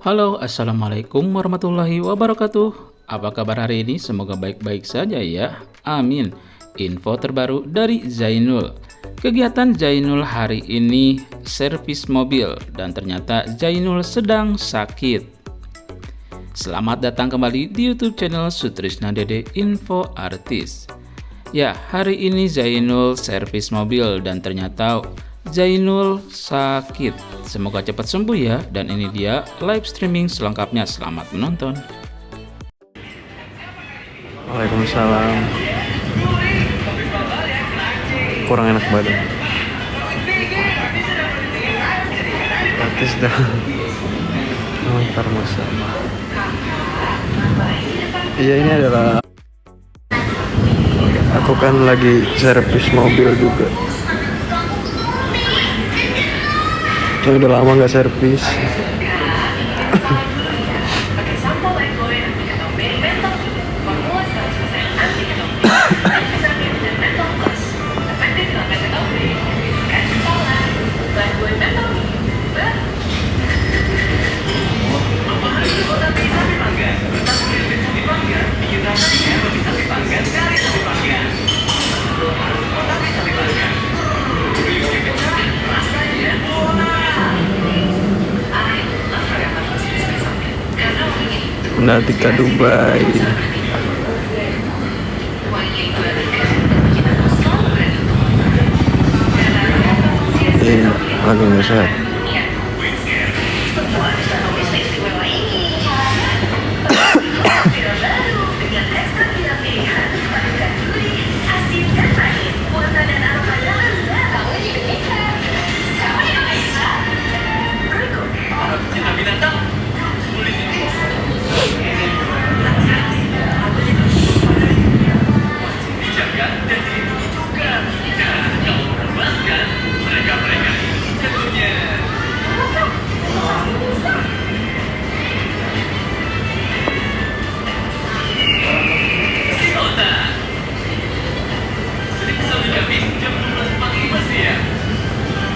Halo, assalamualaikum warahmatullahi wabarakatuh. Apa kabar hari ini? Semoga baik-baik saja ya. Amin. Info terbaru dari Zainul. Kegiatan Zainul hari ini servis mobil dan ternyata Zainul sedang sakit. Selamat datang kembali di YouTube channel Sutrisna Dede Info Artis. Ya, hari ini Zainul servis mobil dan ternyata Zainul sakit. Semoga cepat sembuh ya. Dan ini dia live streaming selengkapnya. Selamat menonton. Waalaikumsalam. Kurang enak badan. Artis dah. Ntar masalah. Iya, ini adalah aku kan lagi servis mobil juga. Saya udah lama nggak servis. Nanti ke Dubai. Ini lagi nggak sehat.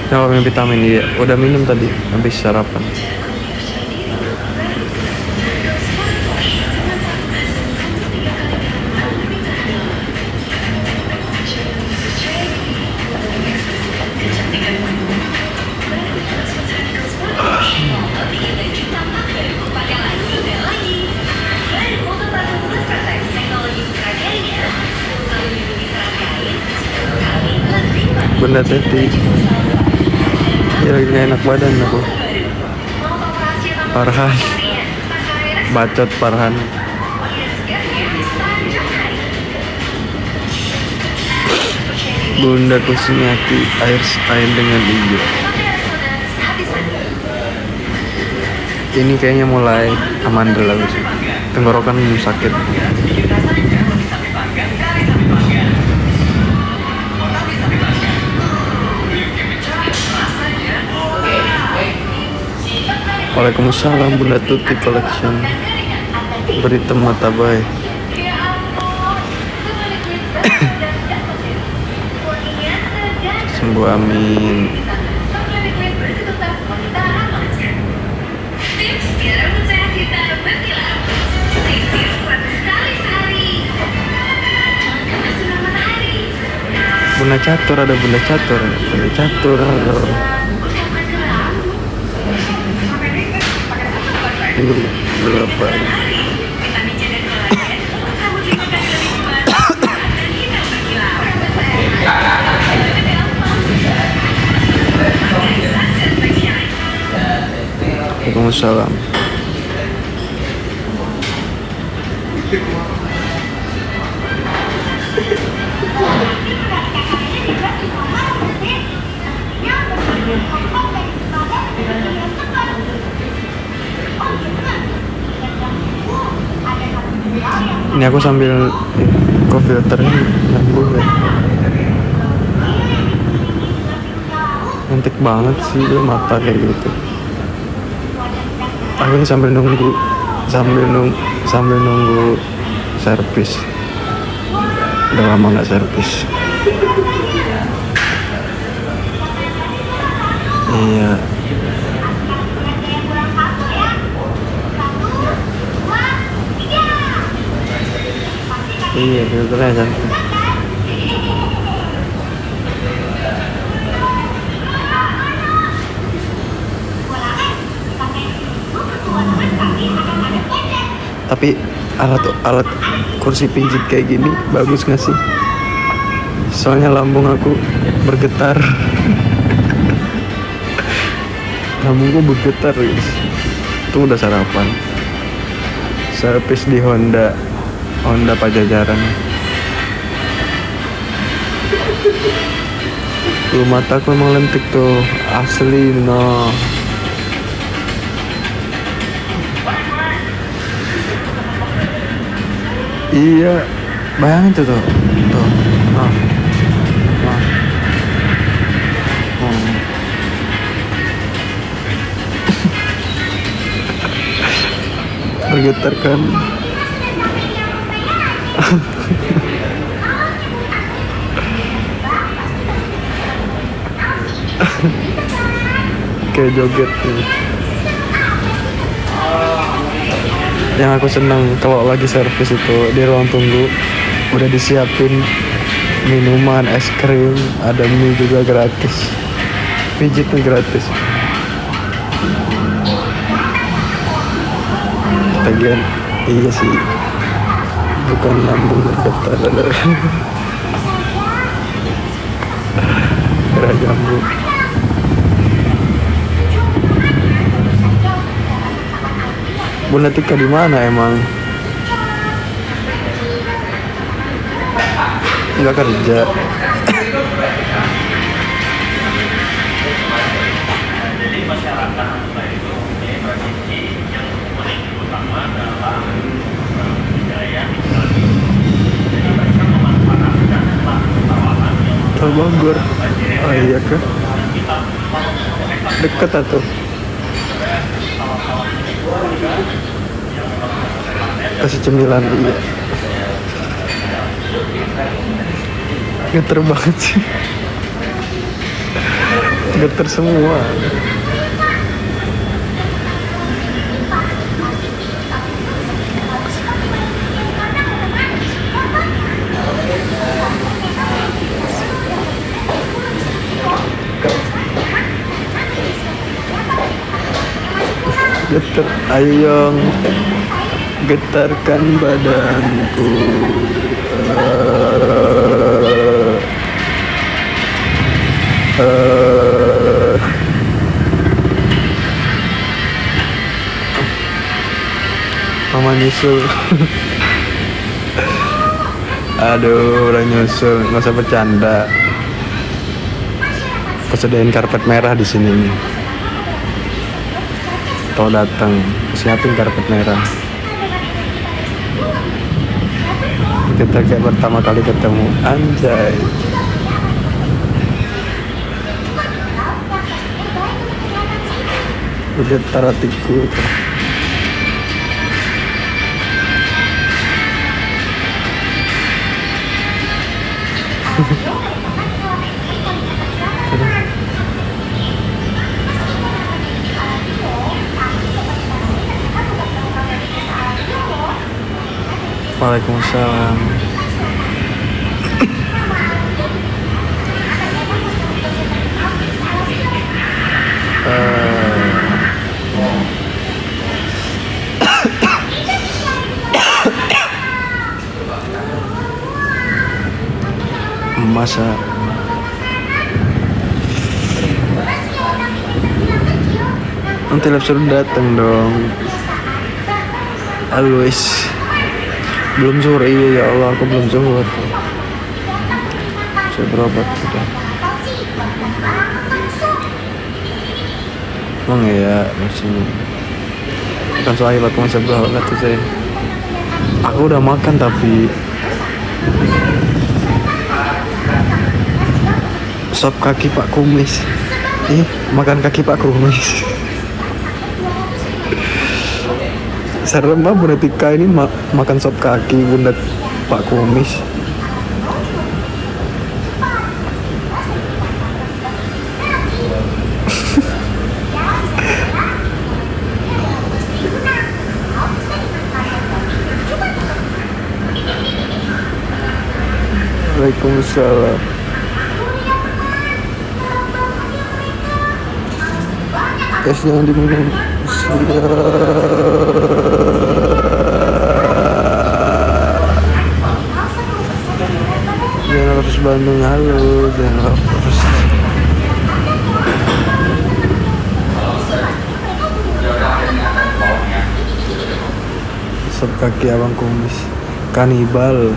Coba minum vitamin dia. Udah minum tadi habis sarapan. Bunda Teti. Ya lagi gak enak badan aku. Farhan. Bacot Farhan. Bunda Kusmiati air dengan hijau. Ini kayaknya mulai amandel lagi sih. Tenggorokan sakit. Waalaikumsalam Bunda Tuti Collection. Berita mata baik. Sembuh amin. Bunda Catur ada Bunda Catur. Bunda Catur ada. Ini berapa? Waalaikumsalam. Ini aku sambil kok filternya nyambung ya. Cantik banget sih mata kayak gitu. Aku ini sambil nunggu servis. Udah lama nggak servis. Iya. Iya, filternya cantik. Tapi alat kursi pijit kayak gini bagus nggak sih? Soalnya lambung aku bergetar. Lambungku bergetar, guys. Itu udah sarapan. Servis di Honda Pajajaran. Mataku emang lentik tuh, asli no. Iya, bayangin tuh. Nah. Nah. Bergetar kan. Kayak joget nih. Yang aku senang kalau lagi servis itu di ruang tunggu udah disiapin minuman, es krim, ada mie juga gratis, pijitnya gratis. Bagian iya sih, bukan lambung bergetar, gerak jambu. Bunda Tika di mana emang? Nggak kerja. Tol Bogor. Oh iya kah? Deket atuh. Kasih cemilan, iya. Geter banget sih. Geter semua. Geter, ayo Yong, getarkan badanku. Mama nyusul. Aduh, orang nyusul, nggak usah bercanda. Persediaan karpet merah di sini nih. Kalau datang, siapin karpet merah. Kita kayak pertama kali ketemu, anjay. Getar hatiku. Waalaikumsalam. Masa nanti lab suruh datang dong. Alois belum zuhur, iya ya Allah, aku belum zuhur. Saya berobat sudah. Emang ya masih kan soalnya aku masih berobat tuh saya. Aku udah makan tapi sop kaki Pak Kumis. Makan kaki Pak Kumis. Serem banget Bunda Tika ini makan sop kaki Bunda Pak Kumis. Waalaikumsalam. Es yang diminum. Jangan harus Bandung, halo. Jangan harus. Sop kaki abang kumis kanibal.